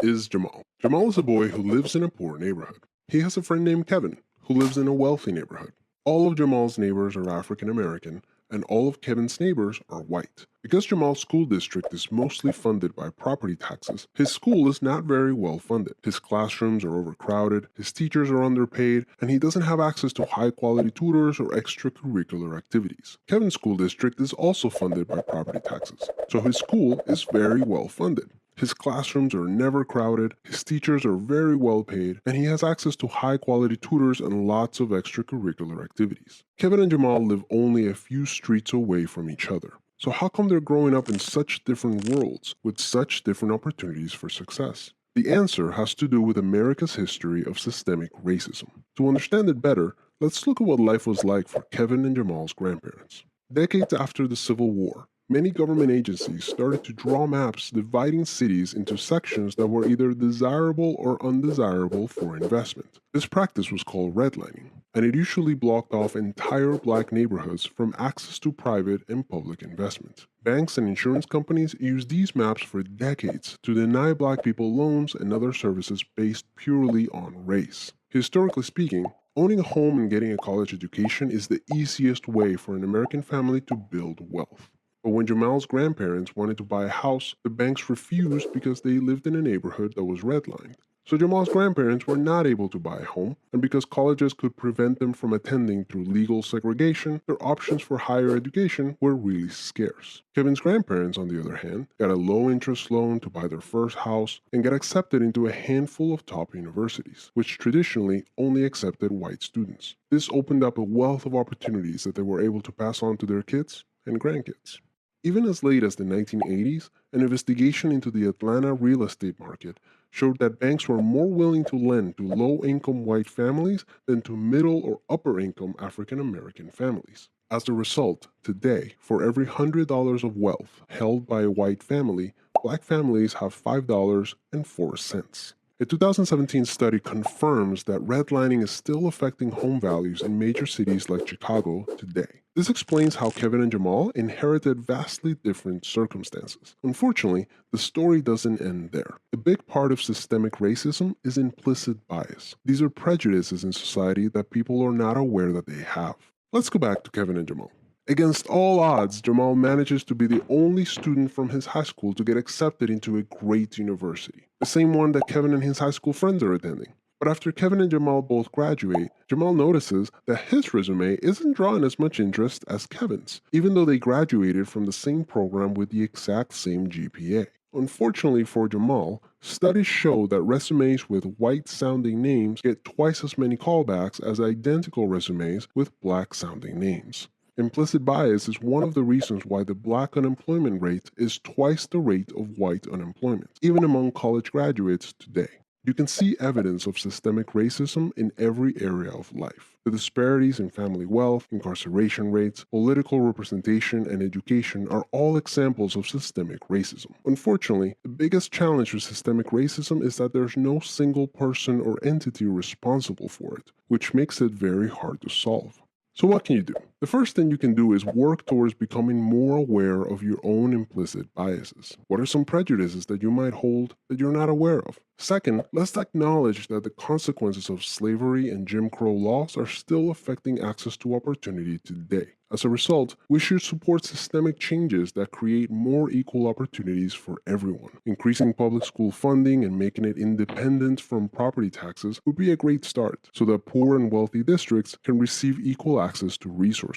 This is Jamal. Jamal is a boy who lives in a poor neighborhood. He has a friend named Kevin, who lives in a wealthy neighborhood. All of Jamal's neighbors are African American, and all of Kevin's neighbors are white. Because Jamal's school district is mostly funded by property taxes, his school is not very well funded. His classrooms are overcrowded, his teachers are underpaid, and he doesn't have access to high-quality tutors or extracurricular activities. Kevin's school district is also funded by property taxes, so his school is very well funded. His classrooms are never crowded, his teachers are very well paid, and he has access to high-quality tutors and lots of extracurricular activities. Kevin and Jamal live only a few streets away from each other. So how come they're growing up in such different worlds, with such different opportunities for success? The answer has to do with America's history of systemic racism. To understand it better, let's look at what life was like for Kevin and Jamal's grandparents. Decades after the Civil War, many government agencies started to draw maps dividing cities into sections that were either desirable or undesirable for investment. This practice was called redlining, and it usually blocked off entire black neighborhoods from access to private and public investment. Banks and insurance companies used these maps for decades to deny black people loans and other services based purely on race. Historically speaking, owning a home and getting a college education is the easiest way for an American family to build wealth. But when Jamal's grandparents wanted to buy a house, the banks refused because they lived in a neighborhood that was redlined. So Jamal's grandparents were not able to buy a home, and because colleges could prevent them from attending through legal segregation, their options for higher education were really scarce. Kevin's grandparents, on the other hand, got a low-interest loan to buy their first house and got accepted into a handful of top universities, which traditionally only accepted white students. This opened up a wealth of opportunities that they were able to pass on to their kids and grandkids. Even as late as the 1980s, an investigation into the Atlanta real estate market showed that banks were more willing to lend to low-income white families than to middle or upper-income African-American families. As a result, today, for every $100 of wealth held by a white family, black families have $5.04. A 2017 study confirms that redlining is still affecting home values in major cities like Chicago today. This explains how Kevin and Jamal inherited vastly different circumstances. Unfortunately, the story doesn't end there. A big part of systemic racism is implicit bias. These are prejudices in society that people are not aware that they have. Let's go back to Kevin and Jamal. Against all odds, Jamal manages to be the only student from his high school to get accepted into a great university, the same one that Kevin and his high school friends are attending. But after Kevin and Jamal both graduate, Jamal notices that his resume isn't drawing as much interest as Kevin's, even though they graduated from the same program with the exact same GPA. Unfortunately for Jamal, studies show that resumes with white-sounding names get twice as many callbacks as identical resumes with black-sounding names. Implicit bias is one of the reasons why the black unemployment rate is twice the rate of white unemployment, even among college graduates today. You can see evidence of systemic racism in every area of life. The disparities in family wealth, incarceration rates, political representation, and education are all examples of systemic racism. Unfortunately, the biggest challenge with systemic racism is that there's no single person or entity responsible for it, which makes it very hard to solve. So what can you do? The first thing you can do is work towards becoming more aware of your own implicit biases. What are some prejudices that you might hold that you're not aware of? Second, let's acknowledge that the consequences of slavery and Jim Crow laws are still affecting access to opportunity today. As a result, we should support systemic changes that create more equal opportunities for everyone. Increasing public school funding and making it independent from property taxes would be a great start, so that poor and wealthy districts can receive equal access to resources.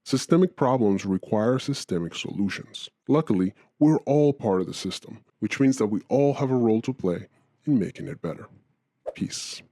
Systemic problems require systemic solutions. Luckily, we're all part of the system, which means that we all have a role to play in making it better. Peace.